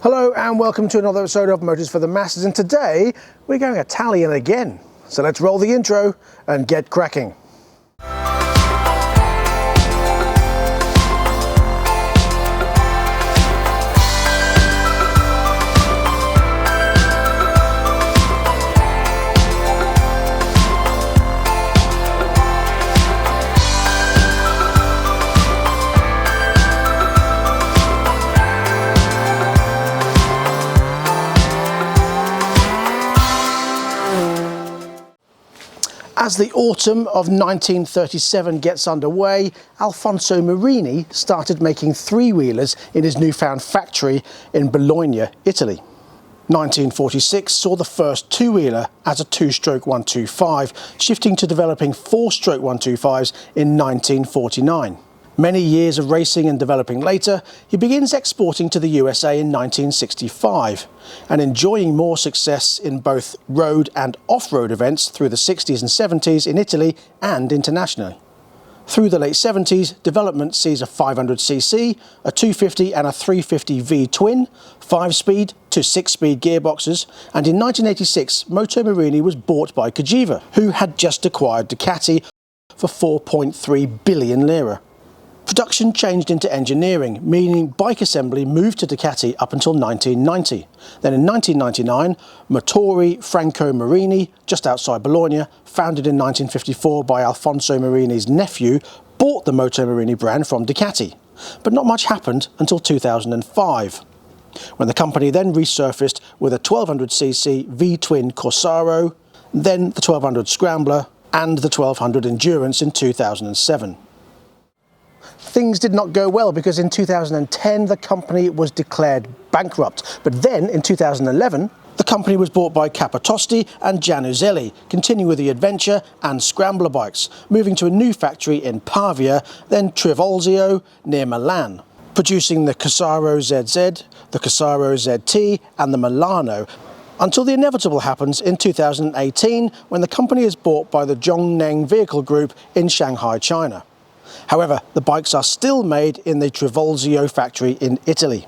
Hello and welcome to another episode of Motors for the Masses, and today we're going Italian again. So let's roll the intro and get cracking. As the autumn of 1937 gets underway, Alfonso Morini started making three-wheelers in his newfound factory in Bologna, Italy. 1946 saw the first two-wheeler as a two-stroke 125, shifting to developing four-stroke 125s in 1949. Many years of racing and developing later, he begins exporting to the USA in 1965 and enjoying more success in both road and off-road events through the 60s and 70s in Italy and internationally. Through the late 70s, development sees a 500cc, a 250 and a 350 V-twin, 5-speed to 6-speed gearboxes, and in 1986 Moto Morini was bought by Cagiva, who had just acquired Ducati for 4.3 billion lira. Production changed into engineering, meaning bike assembly moved to Ducati up until 1990. Then in 1999, Motori Franco Morini, just outside Bologna, founded in 1954 by Alfonso Morini's nephew, bought the Moto Morini brand from Ducati. But not much happened until 2005, when the company then resurfaced with a 1200cc V-twin Corsaro, then the 1200 Scrambler and the 1200 Endurance in 2007. Things did not go well because in 2010 the company was declared bankrupt, but then in 2011 the company was bought by Capitosti and Gianuzzelli, continuing with the adventure and scrambler bikes, moving to a new factory in Pavia, then Trivulzio near Milan, producing the Corsaro ZZ, the Corsaro ZT and the Milano, until the inevitable happens in 2018 when the company is bought by the Zhongneng Vehicle Group in Shanghai, China. However, the bikes are still made in the Trivulzio factory in Italy.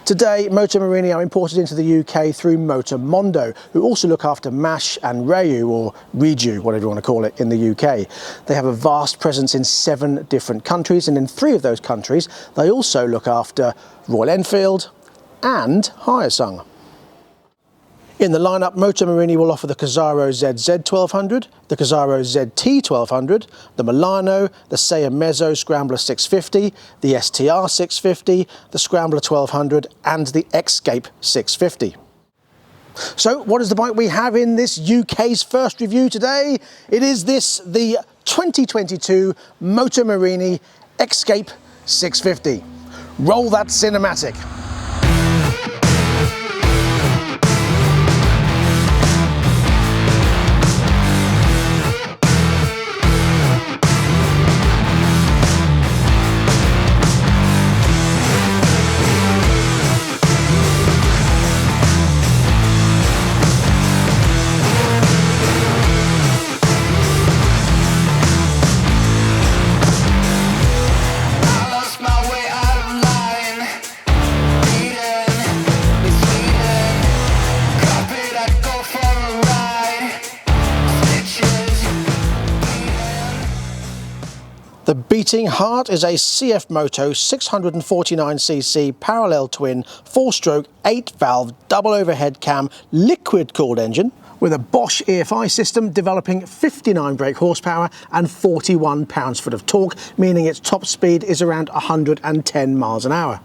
Today, Moto Morini are imported into the UK through Motor Mondo, who also look after MASH and Ryu, or Reju, whatever you want to call it, in the UK. They have a vast presence in 7 different countries, and in 3 of those countries, they also look after Royal Enfield and Hyosung. In the lineup, Moto Morini will offer the Corsaro ZZ 1200, the Corsaro ZT 1200, the Milano, the Sei Mezzo Scrambler 650, the STR 650, the Scrambler 1200 and the X-cape 650. So what is the bike we have in this UK's first review today? It is the 2022 Moto Morini X-cape 650. Roll that cinematic. The beating heart is a CF Moto 649cc parallel twin 4-stroke 8-valve double overhead cam liquid cooled engine with a Bosch EFI system developing 59 brake horsepower and 41 pounds-foot of torque, meaning its top speed is around 110 miles an hour.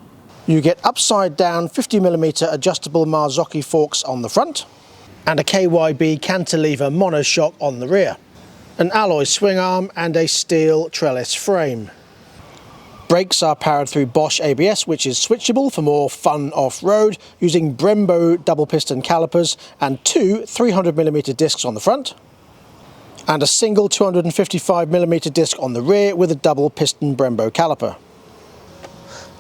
You get upside down 50mm adjustable Marzocchi forks on the front and a KYB cantilever monoshock on the rear, an alloy swing arm and a steel trellis frame. Brakes are powered through Bosch ABS, which is switchable for more fun off-road, using Brembo double piston calipers and 2 300mm discs on the front, and a single 255mm disc on the rear with a double piston Brembo caliper.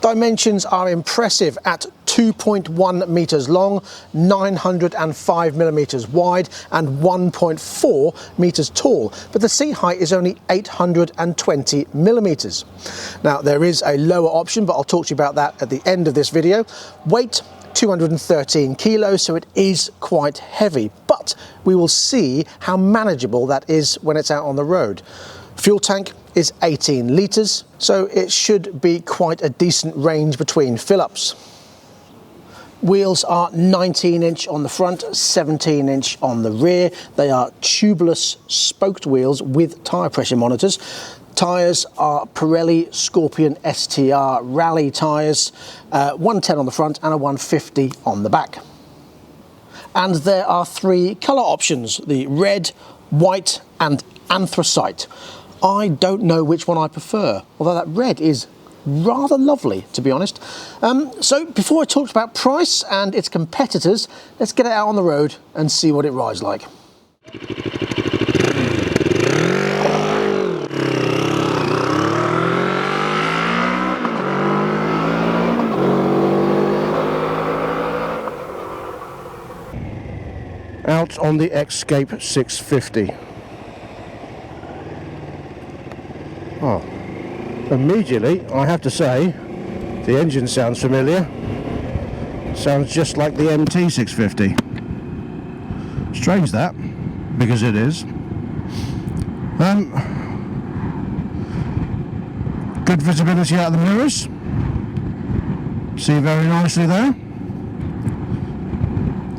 Dimensions are impressive at 2.1 meters long, 905 millimeters wide and 1.4 meters tall, but the seat height is only 820 millimeters. Now there is a lower option, but I'll talk to you about that at the end of this video. Weight 213 kilos, so it is quite heavy, but we will see how manageable that is when it's out on the road. Fuel tank is 18 litres, so it should be quite a decent range between fill-ups. Wheels are 19-inch on the front, 17-inch on the rear. They are tubeless spoked wheels with tyre pressure monitors. Tyres are Pirelli Scorpion STR Rally tyres, 110 on the front and a 150 on the back. And there are three colour options, the red, white and anthracite. I don't know which one I prefer, although that red is rather lovely, to be honest. So before I talk about price and its competitors, let's get it out on the road and see what it rides like. Out on the X-cape 650. Oh, immediately I have to say the engine sounds familiar. Sounds just like the MT 650. Strange that, because it is. Good visibility out of the mirrors. See very nicely there.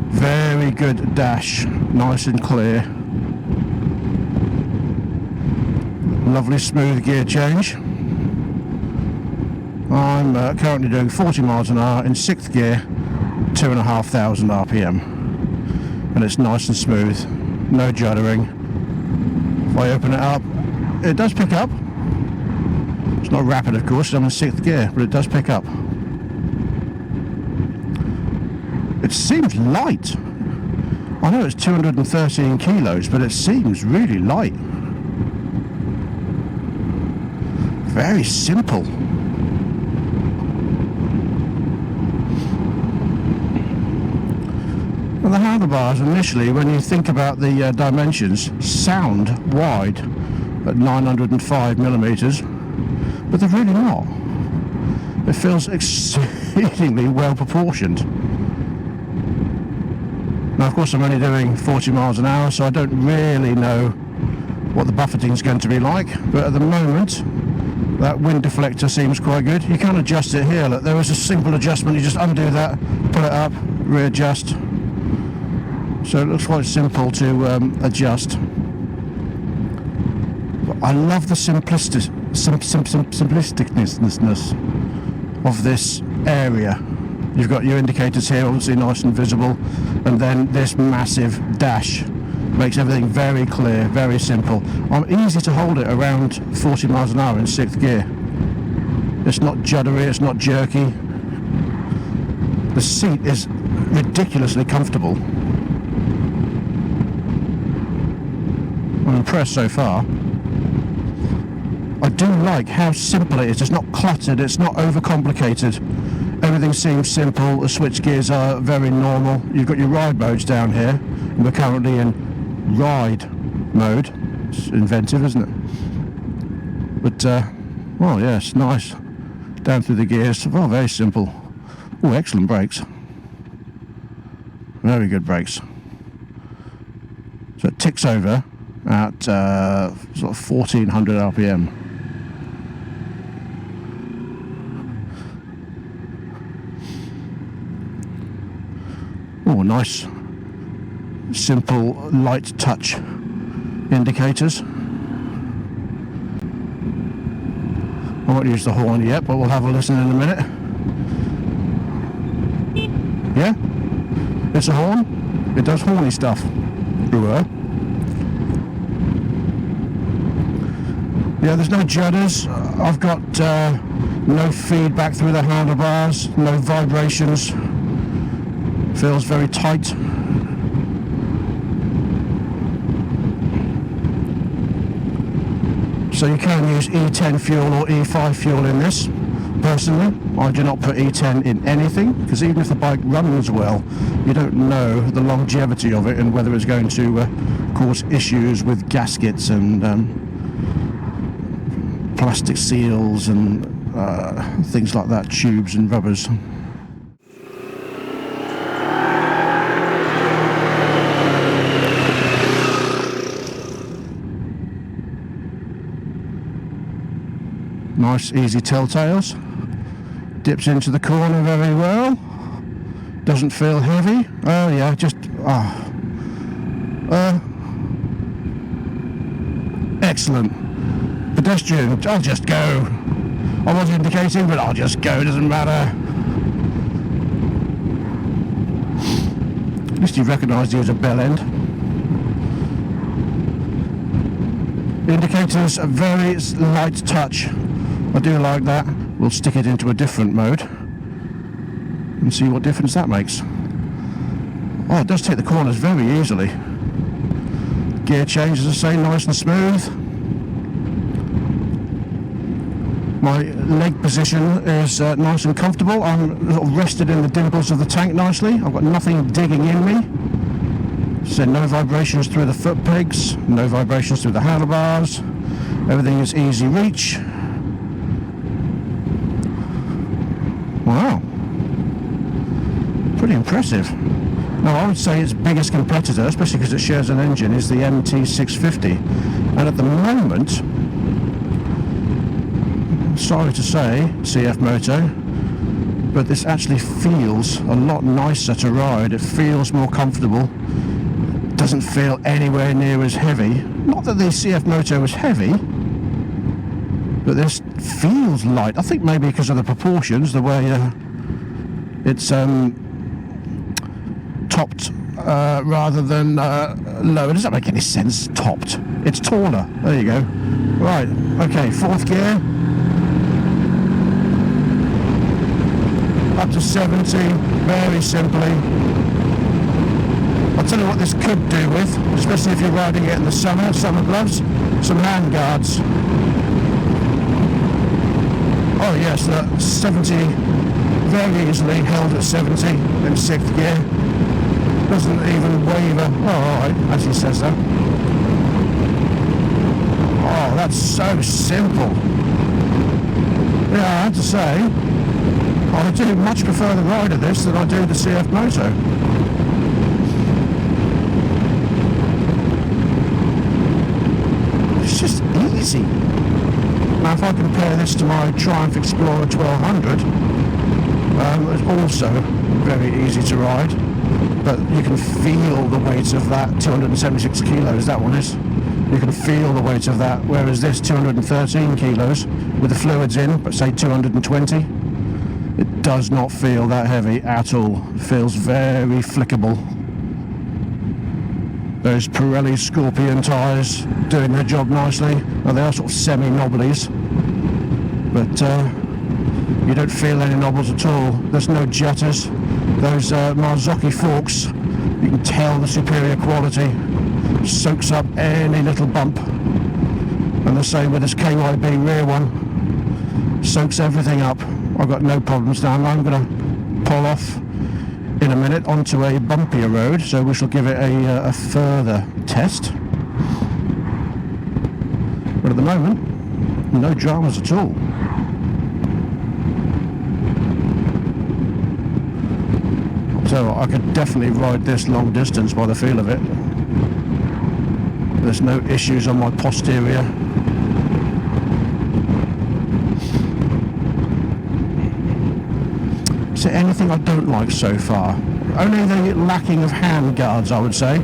Very good dash, nice and clear. Lovely smooth gear change. I'm currently doing 40 miles an hour in 6th gear, 2,500 RPM, and it's nice and smooth, no juddering. If I open it up, it does pick up. It's not rapid, of course, I'm in 6th gear, but it does pick up. It seems light. I know it's 213 kilos, but it seems really light. Very simple. And the handlebars initially, when you think about the dimensions, sound wide at 905 millimeters, but they're really not. It feels exceedingly well proportioned. Now of course I'm only doing 40 miles an hour, so I don't really know what the buffeting is going to be like, but at the moment that wind deflector seems quite good. You can adjust it here, look, there is a simple adjustment, you just undo that, pull it up, readjust. So it looks quite simple to adjust. But I love the simplisticness of this area. You've got your indicators here, obviously nice and visible, and then this massive dash makes everything very clear, very simple. I'm easy to hold it around 40 miles an hour in 6th gear. It's not juddery, it's not jerky. The seat is ridiculously comfortable. I'm impressed so far. I do like how simple it is. It's not cluttered, it's not overcomplicated. Everything seems simple, the switch gears are very normal. You've got your ride modes down here, and we're currently in ride mode. It's inventive, isn't it? But, well, yes, nice. Down through the gears, well, very simple. Oh, excellent brakes. Very good brakes. So it ticks over at sort of 1400 RPM. Oh, nice, simple, light touch indicators. I won't use the horn yet, but we'll have a listen in a minute. Yeah? It's a horn. It does horny stuff. Yeah, there's no judders. I've got no feedback through the handlebars, no vibrations. Feels very tight. So you can use E10 fuel or E5 fuel in this, Personally, I do not put E10 in anything, because even if the bike runs well, you don't know the longevity of it and whether it's going to cause issues with gaskets and plastic seals and things like that, tubes and rubbers. Nice easy telltales. Dips into the corner very well. Doesn't feel heavy. Oh yeah, just excellent. Pedestrian, I'll just go. I was indicating, but I'll just go, doesn't matter. At least he recognised he was a bell end. The indicator's a very light touch. I do like that. We'll stick it into a different mode and see what difference that makes. Oh, it does take the corners very easily. Gear change, as I say, nice and smooth. My leg position is nice and comfortable. I'm sort of rested in the dimples of the tank nicely. I've got nothing digging in me. So no vibrations through the foot pegs, no vibrations through the handlebars. Everything is easy reach. Wow, pretty impressive. Now I would say its biggest competitor, especially because it shares an engine, is the MT650. And at the moment, sorry to say, CF Moto, but this actually feels a lot nicer to ride. It feels more comfortable. It doesn't feel anywhere near as heavy. Not that the CF Moto was heavy, but this feels light. I think maybe because of the proportions, the way it's topped rather than lower. Does that make any sense? Topped. It's taller. There you go. Right. Okay. Fourth gear. Up to 70. Very simply. I'll tell you what this could do with, especially if you're riding it in the summer gloves, some hand guards. Oh yes, that 70 very easily held at 70 in 6th gear. Doesn't even waver. Oh, alright, as he says that. Oh, that's so simple. Yeah, I have to say, I do much prefer the ride of this than I do the CF Moto. It's just easy. Now if I compare this to my Triumph Explorer 1200, it's also very easy to ride, but you can feel the weight of that. 276 kilos that one is. You can feel the weight of that, whereas this 213 kilos with the fluids in, but say 220, it does not feel that heavy at all. It feels very flickable. Those Pirelli Scorpion tyres doing their job nicely. Now they are sort of semi-knobblies, but you don't feel any knobbles at all. There's no jutters. Those Marzocchi forks, you can tell the superior quality. Soaks up any little bump. And the same with this KYB rear one. Soaks everything up. I've got no problems now. I'm going to pull off in a minute onto a bumpier road, so we shall give it a further test. But at the moment, no dramas at all. So I could definitely ride this long distance by the feel of it. There's no issues on my posterior. Is there anything I don't like so far? Only the lacking of hand guards, I would say.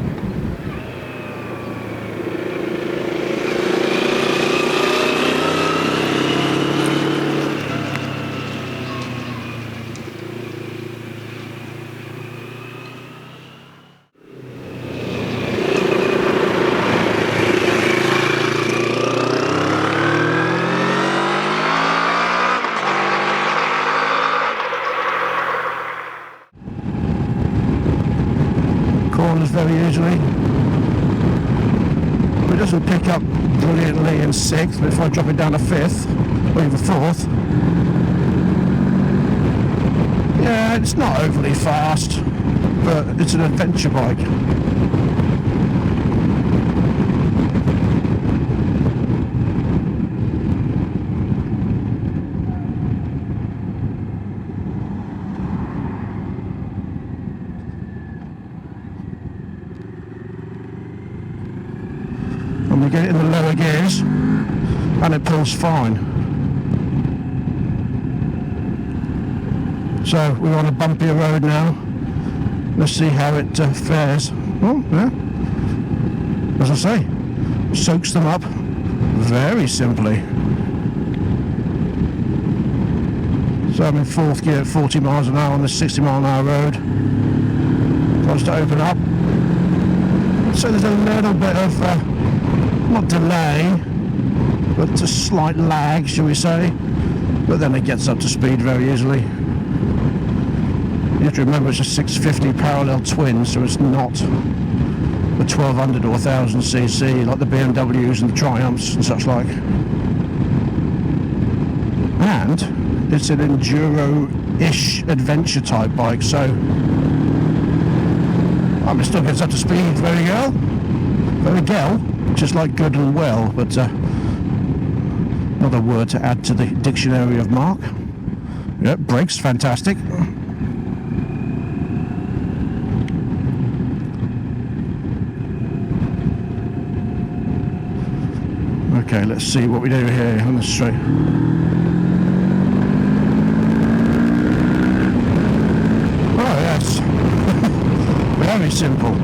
Corners very easily. It doesn't pick up brilliantly in 6th, but if I drop it down to 5th or even 4th, Yeah, it's not overly fast, but it's an adventure bike. And we get it in the lower gears, and it pulls fine. So we're on a bumpier road now. Let's see how it fares. Oh, yeah. As I say, soaks them up very simply. So I'm in fourth gear at 40 miles an hour on the 60 mile an hour road. Wants to open up. So there's a little bit of, not delay, but a slight lag, shall we say. But then it gets up to speed very easily. You have to remember it's a 650 parallel twin, so it's not the 1200 or 1000 cc like the BMWs and the Triumphs and such like. And it's an enduro-ish adventure type bike, so it still gets up to speed very well, just like good and well, but another word to add to the dictionary of Mark. Yep, brakes, fantastic. Okay, let's see what we do here on the straight. Oh yes, very simple.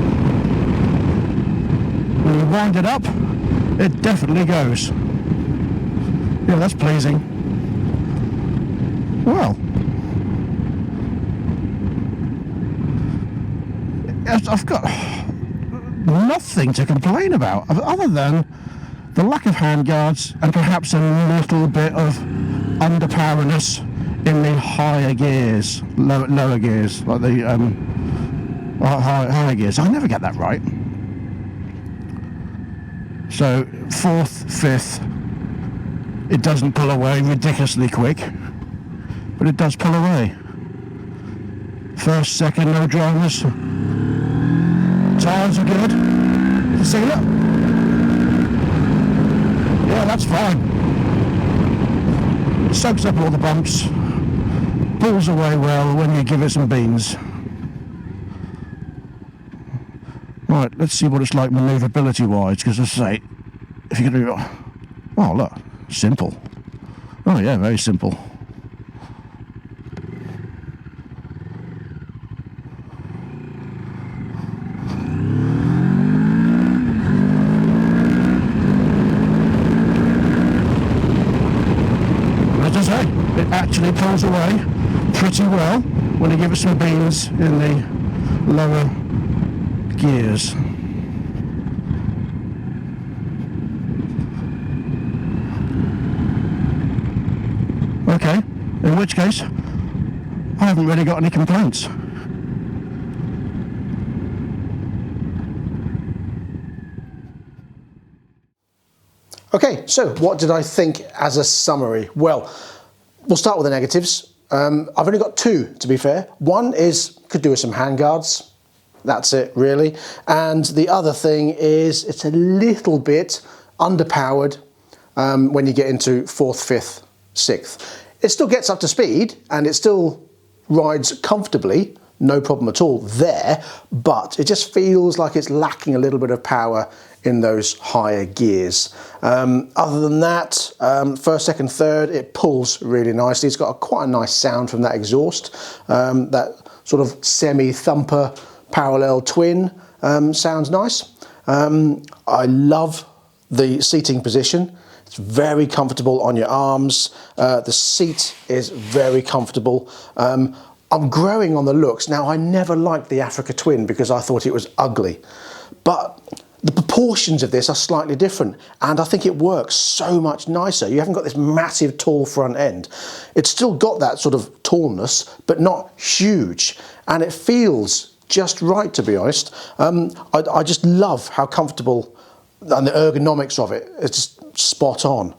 When you wind it up, it definitely goes. Yeah, that's pleasing. Well, I've got nothing to complain about other than the lack of handguards and perhaps a little bit of underpowerness in the higher gears, lower gears, like the higher gears. I never get that right. So fourth, fifth, it doesn't pull away ridiculously quick, but it does pull away. First, second, no dramas. Tires are good. See that? Yeah, that's fine. It soaks up all the bumps, pulls away well when you give it some beans. Right, let's see what it's like manoeuvrability wise, because as I say, if you're going to be, oh look, simple. Oh yeah, very simple. It actually pulls away pretty well when you give it some beans in the lower gears. Okay, in which case I haven't really got any complaints. Okay, so what did I think as a summary? Well, we'll start with the negatives. I've only got two, to be fair. One is, could do with some handguards. That's it, really. And the other thing is, it's a little bit underpowered when you get into fourth, fifth, sixth. It still gets up to speed, and it still rides comfortably, no problem at all there, but it just feels like it's lacking a little bit of power in those higher gears. Other than that, first, second, third, it pulls really nicely. It's got quite a nice sound from that exhaust. That sort of semi-thumper parallel twin sounds nice. I love the seating position. It's very comfortable on your arms. The seat is very comfortable. I'm growing on the looks. Now, I never liked the Africa Twin because I thought it was ugly, but the proportions of this are slightly different, and I think it works so much nicer. You haven't got this massive tall front end. It's still got that sort of tallness, but not huge, and it feels just right, to be honest. I just love how comfortable, and the ergonomics of it, it's just spot on.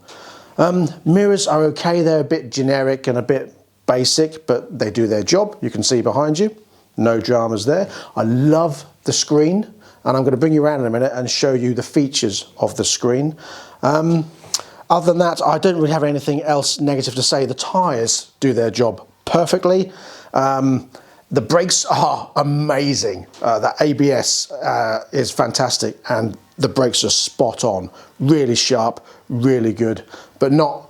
Mirrors are okay, they're a bit generic and a bit basic, but they do their job. You can see behind you, no dramas there. I love the screen, and I'm going to bring you around in a minute and show you the features of the screen. Other than that, I don't really have anything else negative to say. The tyres do their job perfectly. The brakes are amazing. The ABS is fantastic, and the brakes are spot on. Really sharp, really good, but not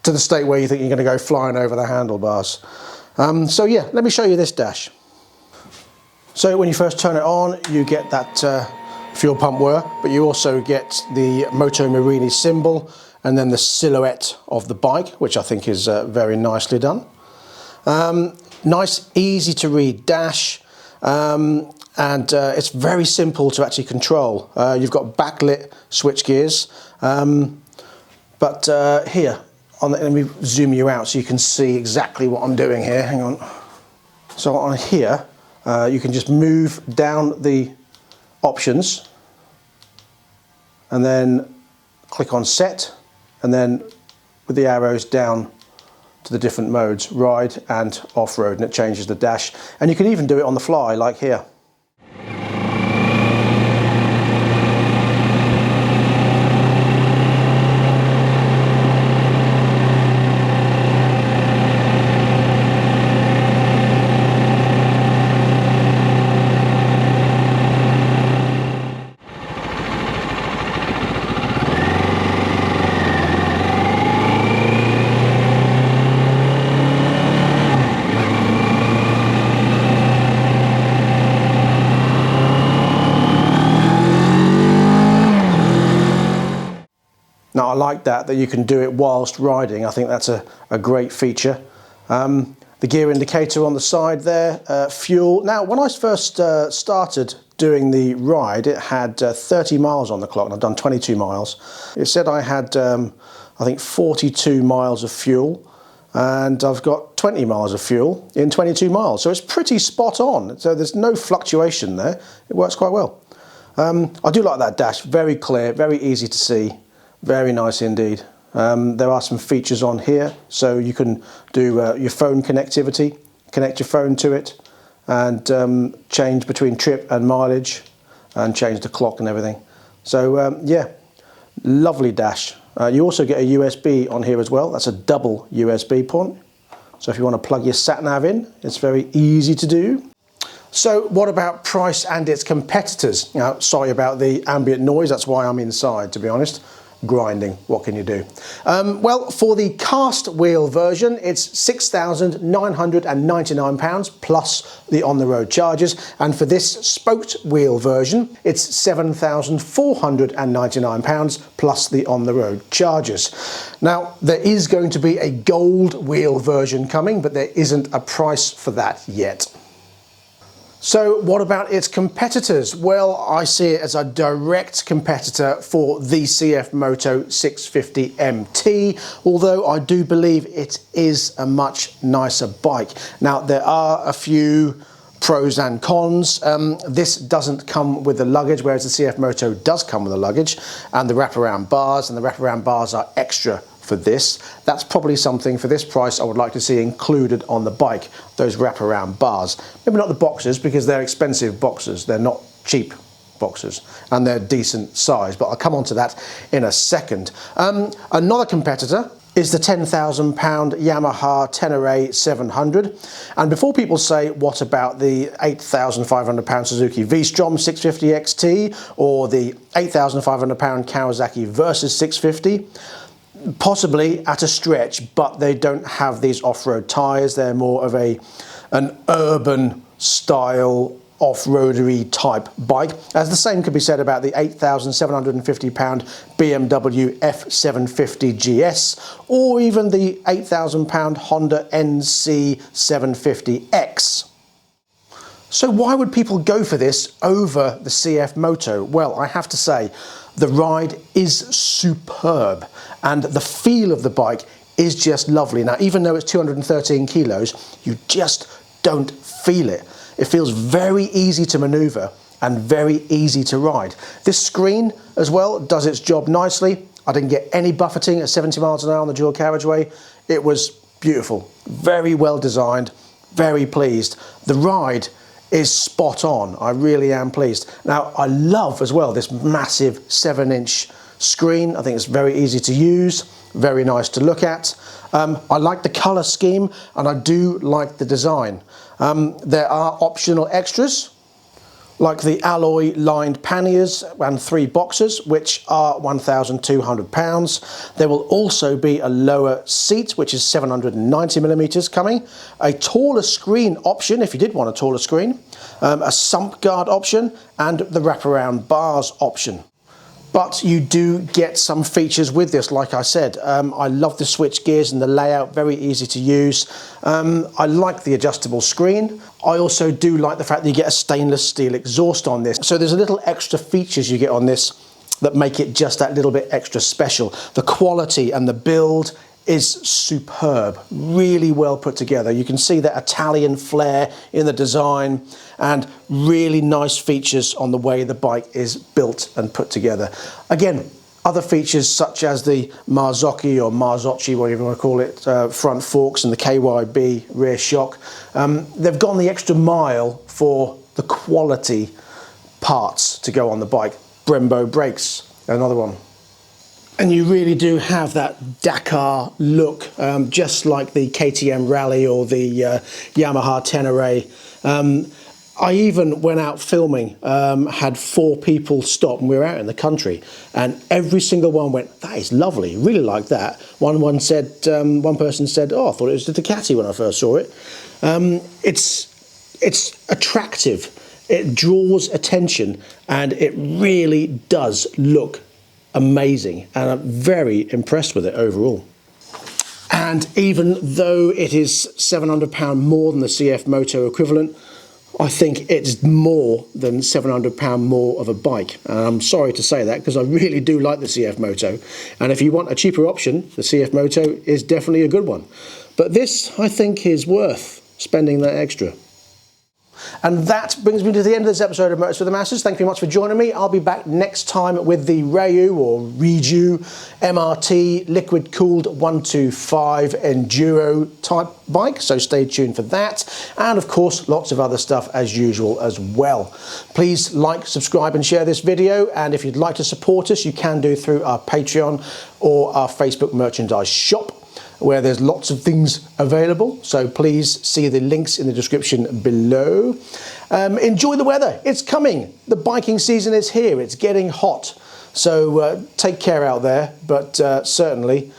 to the state where you think you're going to go flying over the handlebars. So yeah, let me show you this dash. So when you first turn it on, you get that fuel pump whir, but you also get the Moto Morini symbol and then the silhouette of the bike, which I think is very nicely done. Nice, easy to read dash, and it's very simple to actually control. You've got backlit switch gears, but here, let me zoom you out so you can see exactly what I'm doing here. Hang on. So on here, you can just move down the options and then click on set, and then with the arrows down to the different modes, ride and off-road, and it changes the dash. And you can even do it on the fly, like here. Now I like that you can do it whilst riding. I think that's a great feature. The gear indicator on the side there, fuel. Now when I first started doing the ride, it had 30 miles on the clock, and I've done 22 miles. It said I had, I think 42 miles of fuel, and I've got 20 miles of fuel in 22 miles. So it's pretty spot on. So there's no fluctuation there. It works quite well. I do like that dash, very clear, very easy to see. Very nice indeed. There are some features on here, so you can do your phone connectivity, connect your phone to it, and change between trip and mileage, and change the clock and everything. So yeah, lovely dash. You also get a USB on here as well. That's a double USB port. So if you want to plug your sat-nav in, it's very easy to do. So what about price and its competitors? Now, sorry about the ambient noise, that's why I'm inside, to be honest. Grinding, what can you do? Well, for the cast wheel version, it's £6,999 plus the on-the-road charges, and for this spoked wheel version, it's £7,499 plus the on-the-road charges. Now, there is going to be a gold wheel version coming, but there isn't a price for that yet. So what about its competitors? Well, I see it as a direct competitor for the CF Moto 650 MT, although I do believe it is a much nicer bike. Now, there are a few pros and cons. This doesn't come with the luggage, whereas the CF Moto does come with the luggage and the wraparound bars, and the wraparound bars are extra for this. That's probably something for this price I would like to see included on the bike, those wraparound bars. Maybe not the boxes, because they're expensive boxes. They're not cheap boxes, and they're decent size, but I'll come on to that in a second. Another competitor is the £10,000 Yamaha Tenere 700. And before people say, what about the £8,500 Suzuki v-strom 650 XT or the £8,500 Kawasaki Versys 650, possibly at a stretch, but they don't have these off-road tyres. They're more of an urban style off-roadery type bike. As the same could be said about the £8,750 BMW F750 GS, or even the £8,000 Honda NC 750X. So why would people go for this over the CF Moto? Well, I have to say, the ride is superb, and the feel of the bike is just lovely. Now, even though it's 213 kilos, you just don't feel it. It feels very easy to maneuver and very easy to ride. This screen as well does its job nicely. I didn't get any buffeting at 70 miles an hour on the dual carriageway. It was beautiful, very well designed, very pleased. The ride is spot on. I really am pleased. Now, I love as well this massive 7-inch screen. I think it's very easy to use, very nice to look at. I like the color scheme and I do like the design. There are optional extras like the alloy lined panniers and 3 boxes, which are £1,200. There will also be a lower seat, which is 790mm coming, a taller screen option if you did want a taller screen, a sump guard option, and the wraparound bars option. But you do get some features with this, like I said. I love the switch gears and the layout, very easy to use. I like the adjustable screen. I also do like the fact that you get a stainless steel exhaust on this. So there's a little extra features you get on this that make it just that little bit extra special. The quality and the build is superb, really well put together. You can see that Italian flair in the design and really nice features on the way the bike is built and put together. Again, other features such as the Marzocchi or Marzocchi, whatever you want to call it, front forks and the KYB rear shock. They've gone the extra mile for the quality parts to go on the bike. Brembo brakes, another one. And you really do have that Dakar look, just like the KTM Rally or the Yamaha Tenere. I even went out filming, had 4 people stop, and we were out in the country, and every single one went, "That is lovely, really like that." One person said, "Oh, I thought it was the Ducati when I first saw it." It's attractive, it draws attention, and it really does look amazing, and I'm very impressed with it overall. And even though it is £700 more than the CF Moto equivalent, I think it's more than £700 more of a bike. And I'm sorry to say that because I really do like the CF Moto. And if you want a cheaper option, the CF Moto is definitely a good one. But this, I think, is worth spending that extra. And that brings me to the end of this episode of Motors for the Masses. Thank you very much for joining me. I'll be back next time with the Ryu or Reju MRT liquid cooled 125 enduro type bike, so stay tuned for that. And of course, lots of other stuff as usual as well. Please like, subscribe and share this video. And if you'd like to support us, you can do through our Patreon or our Facebook merchandise shop, where there's lots of things available. So please see the links in the description below. Enjoy the weather, it's coming. The biking season is here, it's getting hot. So take care out there, but certainly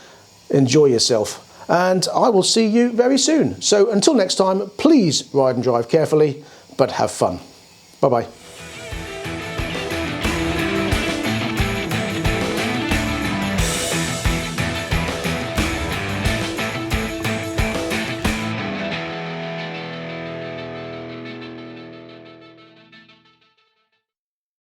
enjoy yourself. And I will see you very soon. So until next time, please ride and drive carefully, but have fun. Bye-bye.